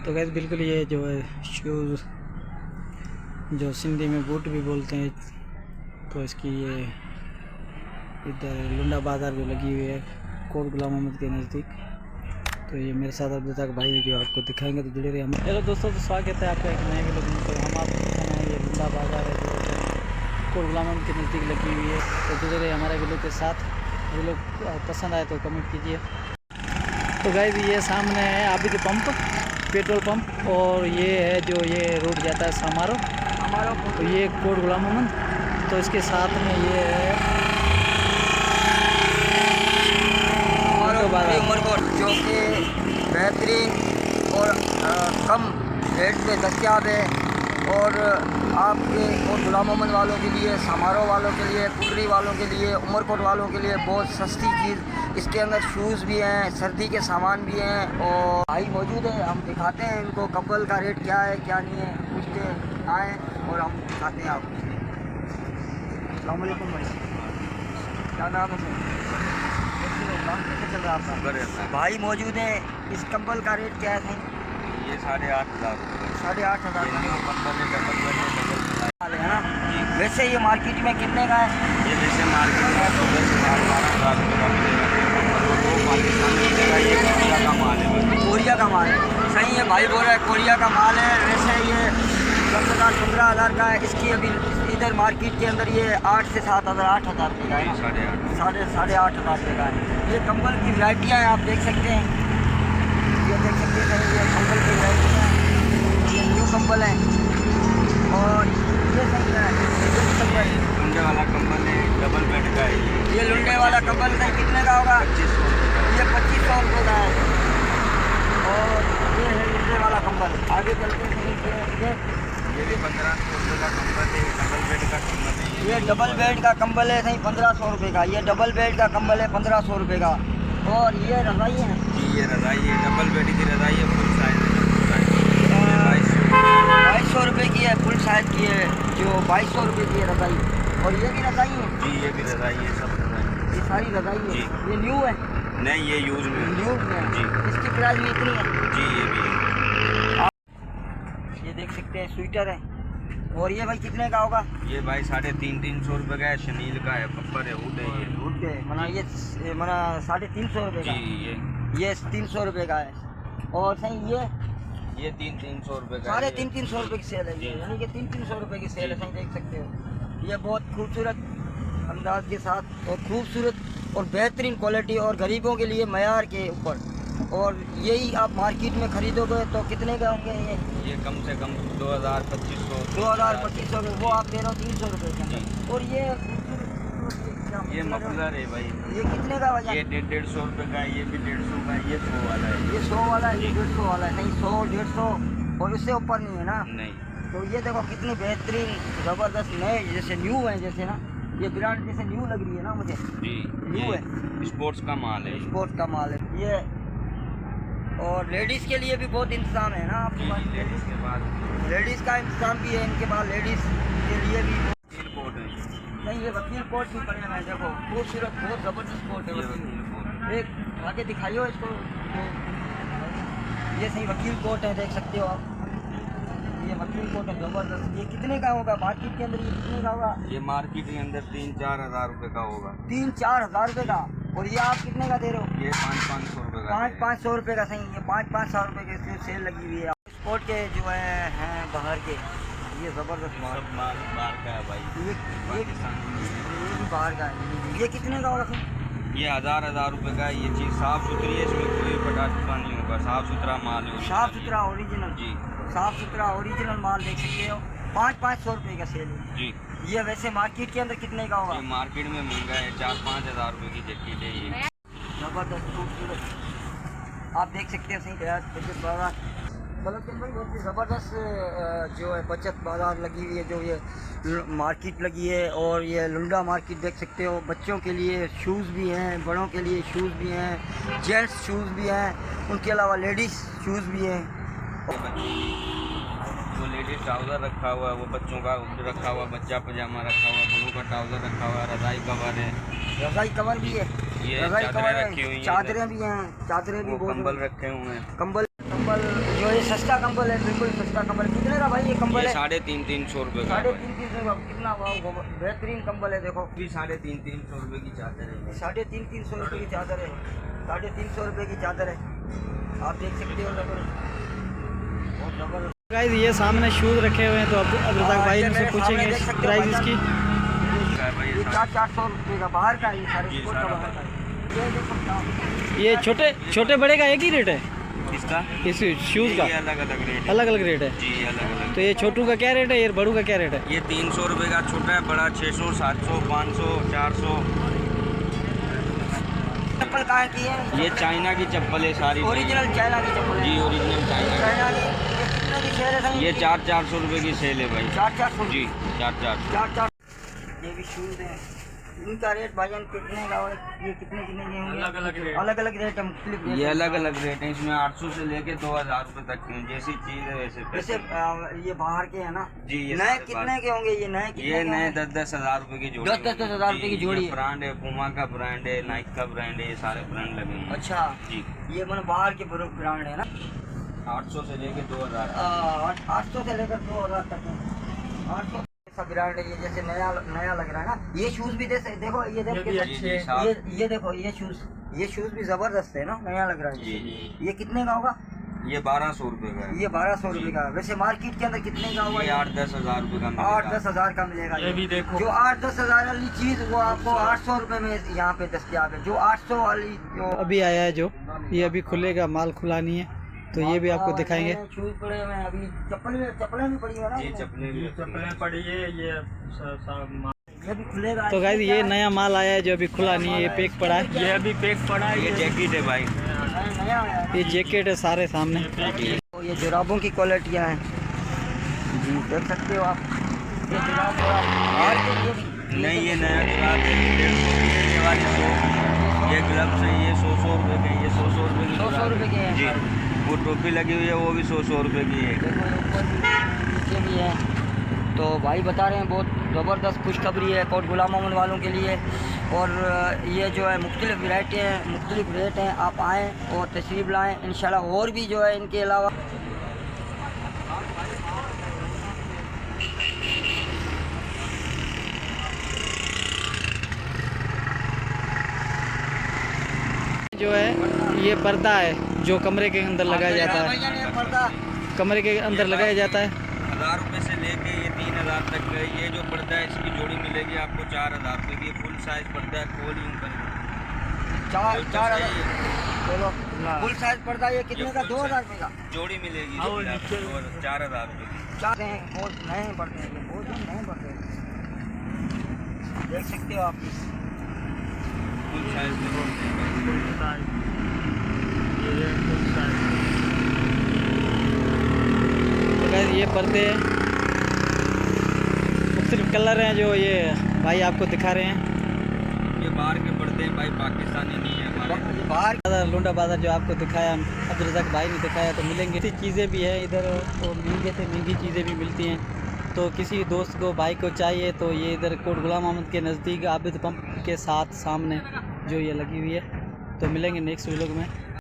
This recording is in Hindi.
तो गैस बिल्कुल ये जो है शूज़ जो सिंधी में बूट भी बोलते हैं, तो इसकी ये इधर लुंडा बाज़ार जो लगी हुई है कोट गुलाम मोहम्मद के नज़दीक। तो ये मेरे साथ अब्दुल रज़ाक भाई जो आपको दिखाएंगे, तो जुड़े रहिए हम। हेलो दोस्तों, तो स्वागत है आपका एक नए वीडियो में। तो हम आपको दिखाना है ये लुंडा बाज़ार है जो कोट गुलाम मोहम्मद के नज़दीक लगी हुई है। तो जुड़े रहिए हमारे वीडियो के साथ। वीडियो पसंद आए तो कमेंट कीजिए। तो गाइस ये सामने है आबिद पंप, पेट्रोल पंप, और ये है जो ये रोड जाता है समारो। तो ये कोट गुलाम मोहम्मद, तो इसके साथ में ये है उमरकोट, जो कि बेहतरीन और कम रेट पे दस्तियाब है। और आपके कोट गुलाम मोहम्मद वालों के लिए, समारोह वालों के लिए, कुर्री वालों के लिए, उमरकोट वालों के लिए बहुत सस्ती चीज़। इसके अंदर शूज़ भी हैं, सर्दी के सामान भी हैं, और भाई मौजूद है। हम दिखाते हैं इनको कंबल का रेट क्या है क्या नहीं है, पूछते आए और हम दिखाते हैं आपको। अस्सलाम वालेकुम भाई, क्या नाम है? कैसे चल रहा है आपका? भाई मौजूद है। इस कंबल का रेट क्या है? ये 8,500 8,500 है है ना। वैसे ये मार्केट में कितने का है? ये जैसे मार्केट में तो 10,000 12,000 रुपये का मिलेगा, और वो पाकिस्तान में मिलेगा। ये कोरिया का माल है। कोरिया का माल है, सही है भाई बोल रहा है, कोरिया का माल है। वैसे ये 10,000 15,000 का है। इसकी अभी इधर मार्केट के अंदर ये 8 से 7,000 8,000 रुपये का है, 8,500 रुपये का है। ये कंबल की वैरायटियाँ हैं, आप देख सकते हैं। ये देख सकते हैं, ये कंबल की वैरायटियाँ हैं। ये न्यू कंबल है, और ये सही है कंबल। लुंडे वाला कंबल है, डबल बेड का है। ये लुंडे वाला कंबल का कितने का होगा? 2500 ये 2500 रुपये का है। और ये है लुंडे वाला कंबल। आगे चलते हैं। ये भी 1,500 रुपये का कंबल है, डबल बेड का कंबल है। ये डबल बेड का कंबल है, सही 1,500 रुपये का। ये डबल बेड का कंबल है 1,500 रुपये का। और ये रज़ाई है जी, ये रज़ाई है, डबल बेड की रज़ाई है, फुल साइज है। 2,200 रुपये की है, फुल साइज की है, जो 2,200 रुपये की है रज़ाई। और ये भी रज़ाई है जी, ये भी रज़ाई है, सब रज़ाई। ये सारी रज़ाई है। जी। ये न्यू है? नहीं, ये यूज़ में है। न्यू में जी। इसकी प्राइस भी इतनी है? जी, ये भी है। ये देख सकते हैं, स्वेटर है। और ये भाई कितने का होगा? ये भाई 350 रुपये का है, शनील का है, पप्पर है, हुड है। ये हुड है, मना ये मना 350 रुपये का। जी, ये 300 रुपये का है। और सही ये 300 रुपये का है। 350 रुपये की सेल है ये, यानी कि 300 रुपये की सेल है, सही देख सकते हो। ये बहुत खूबसूरत अंदाज के साथ और खूबसूरत और बेहतरीन क्वालिटी, और गरीबों के लिए मयार के ऊपर। और यही आप मार्केट में खरीदोगे तो कितने का होंगे ये कम से कम 2,000-2,500 2,000-2,500 रुपये। वो आप दे रहे हो 300 रुपये का। और ये मफलर है भाई, ये कितने का वजन? ये 150 रुपये का है। ये भी 150 का है। ये 100 वाला है। ये 100 वाला है, ये 150 वाला है। नहीं 100 150 और उससे ऊपर नहीं है ना। नहीं, तो ये देखो कितनी बेहतरीन ज़बरदस्त नए जैसे न्यू है, जैसे ना ये ब्रांड जैसे न्यू लग रही है ना मुझे। जी, न्यू है, स्पोर्ट्स का माल है। स्पोर्ट्स का माल है ये। और लेडीज़ के लिए भी बहुत इंतज़ाम है ना आपके पास? लेडीज़ के पास लेडीज़ का इंतज़ाम भी है इनके पास, लेडीज़ के लिए भी। वकील कोट है। नहीं ये वकील कोट भी पड़े हैं, देखो खूबसूरत, बहुत ज़बरदस्त कोट है ये वकील। वकील कोट है। एक आगे दिखाइयो इसको। ये सही वकील कोट है, देख सकते हो आप। ये वकील कोट है ज़बरदस्त। ये कितने का होगा मार्केट के अंदर? ये कितने का होगा? ये मार्केट के अंदर 3-4 हज़ार रुपये का होगा। 3-4 हज़ार रुपये का। और ये आप कितने का दे रहे हो? ये 500-500 रुपये का है। 500 रुपये का। सही, ये 500 रुपये के इसमें सेल लगी हुई है। स्पोर्ट के जो हैं बाहर के, ये ज़बरदस्त माल। सब माल बाहर का है भाई, ये पाकिस्तान। भी बाहर का है। ये कितने का होगा फिर? ये 1,000 रुपये का है। ये चीज़ साफ़ सुथरी है, इसमें कोई पटाखा नहीं होगा, साफ़ सुथरा माल है। साफ़ सुथरा ओरिजिनल। जी, साफ़ सुथरा ओरिजिनल माल देख सकते हो। 500 रुपये का सेल है। जी। ये वैसे मार्केट के अंदर कितने का होगा? ये मार्केट में महंगा है, 4-5 हज़ार रुपये की जैकेट है ये। ज़बरदस्त खूबसूरत आप देख सकते हो। सही बचत बाज़ार, मतलब कि भाई बहुत ही ज़बरदस्त जो है बचत बाज़ार लगी हुई है, जो ये मार्केट लगी है। और ये लुंडा मार्केट देख सकते हो। बच्चों के लिए शूज़ भी हैं, बड़ों के लिए शूज़ भी हैं, जेंट्स शूज़ भी हैं, उनके अलावा लेडीज़ शूज़ भी हैं। वो लेडीज ट्राउज़र रखा हुआ है, वो बच्चों का रखा हुआ, बच्चा पजामा रखा हुआ, बड़ों का ट्राउज़र रखा हुआ है, रज़ाई कवर है, रज़ाई कवर भी है, ये रज़ाई चादरें कवर रखी हुई है, हैं, चादरें भी हैं, चादरें भी वो बहुत कंबल रखे हुए हैं। कंबल जो जो ये सस्ता कंबल है, बिल्कुल सस्ता कंबल, कितने का भाई ये कंबल है? 350 रुपये का। 350 का कितना बेहतरीन कंबल है। देखो भी 350 रुपये की चादर है। 350 रुपये की चादर है, 350 रुपये की चादर है, आप देख सकते हो। बहुत जबरदस्त। गाइस ये सामने शूज़ रखे हुए हैं, तो अब रज़ाक भाई इनसे पूछेंगे प्राइस इसकी। ये 400 रुपये का बाहर का है, ये सारे स्पोर्ट का बाहर का है। ये देखो ये छोटे बड़े का एक ही रेट है इसका, इस शूज़ का? अलग अलग रेट है। अलग अलग रेट है जी अलग अलग। तो ये छोटू का क्या रेट है, ये बड़ू का क्या रेट है? ये 300 रुपये का छोटा है, बड़ा 600, 700, 500, 400। चप्पल कहाँ की है? ये चाइना की चप्पल है सारी। ओरिजिनल चाइना की चप्पल है। जी ओरिजिनल चाइना चाइना की। ये कितने की सेल है? की। ये 400 रुपये की सेल है भाई। 400 जी 400। ये भी शूज़ हैं, इनका रेट भाईजान कितने का है? ये कितने के होंगे? अलग अलग रेट है, मुख्तलिफ रेट ये है। अलग अलग रेट है, इसमें 800 से लेके 2000 रुपये तक की हैं। जैसी चीज़ है वैसे जैसे पैसे। ये बाहर के हैं ना जी ये नए सारे कितने के होंगे? ये नए कितने ये के नए होंगे? 10-10 हज़ार रुपये की जोड़ी। 10-10 हज़ार रुपये की जोड़ी है। ब्रांड है, पुमा का ब्रांड है, नाइक का ब्रांड है, ये सारे ब्रांड लगे हैं। अच्छा, जी ये मतलब बाहर के ब्रांड है ना। 800 से लेके 2000। 800 से लेकर 2000 तक है। 800 का ब्रांड है ये। जैसे नया लग रहा है ना ये शूज़ भी। देखो ये देखो ये देखो ये शूज़ भी जबरदस्त है ना, नया लग रहा है। जी जी। ये कितने का होगा? ये 1200 रुपये का है। ये 1200 रुपये का। वैसे मार्केट के अंदर कितने का होगा? ये 8-10 हज़ार रुपये का मिलेगा। 8-10 हज़ार का मिलेगा। ये भी देखो। जो 8-10 हज़ार वाली चीज़ वो आपको 800 रुपये में यहाँ पे दस्तियाब है। जो 800 वाली जो अभी आया है जो ये अभी खुलेगा, माल खुला नहीं है, तो ये भी आपको दिखाएंगे। शूज़ पड़े हुए हैं अभी, चप्पलें भी पड़ी है ना। ये चप्पलें पड़ी है, ये भी खुलेगा। तो गाइस ये नया माल आया है जो अभी खुला नहीं है, ये पैक पड़ा है। ये अभी पैक पड़ा है। ये जैकेट है भाई। नया आया है। ये जैकेट है सारे सामने। तो ये जुराबों की क्वालिटियाँ हैं जी, देख सकते हो आप। ये जुराब बाहर के लिए भी नहीं ये नया जुराब है, 150 की है, ये वाली 100। ये ग्लव्स है, ये 100 रुपये के, ये 100 रुपये की 100 रुपये के हैं। जी। वो टोपी लगी हुई है वो भी 100 रुपये की है। देखो ये ऊपर भी नीचे भी है। तो भाई बता रहे हैं बहुत ज़बरदस्त खुशखबरी है कोट गुलाम मोहम्मद वालों के लिए। और ये जो है मुख्तलिफ वैरायटी हैं, मुख्तलिफ रेट हैं, आप आएँ और तशरीफ़ लाएँ इंशाल्लाह। और भी जो है इनके अलावा जो है ये पर्दा है जो कमरे के अंदर लगाया जाता है, कमरे के अंदर लगाया जाता है। 1000 रुपये से लेके ये 3000 तक है। ये जो पर्दा है इसकी जोड़ी मिलेगी आपको 4000 रुपये की। फुल साइज पर्दा है, खोल यूँ कर। 4 चलो फुल साइज पर्दा ये कितने का? 2000 रुपये का जोड़ी मिलेगी और 4000 रुपये की। 4 हैं, बहुत नए पर्दे हैं, बहुत नए पर्दे हैं, देख सकते हो आप। फुल साइज तो गाइस ये पर्दे मुख्तलिफ कलर हैं जो ये भाई आपको दिखा रहे हैं। ये बाहर के पर्दे हैं भाई, पाकिस्तानी नहीं है हमारे। ये बाहर बाजार लुंडा बाजार जो आपको दिखाया अब्दुल रज़ाक भाई ने दिखाया, तो मिलेंगे ऐसी चीज़ें भी है इधर, तो महंगे से महंगी चीज़ें भी मिलती हैं। तो किसी दोस्त को भाई को चाहिए तो ये इधर कोट गुलाम मोहम्मद के नज़दीक आबिद पंप के साथ सामने जो ये लगी हुई है। तो मिलेंगे नेक्स्ट व्लॉग में।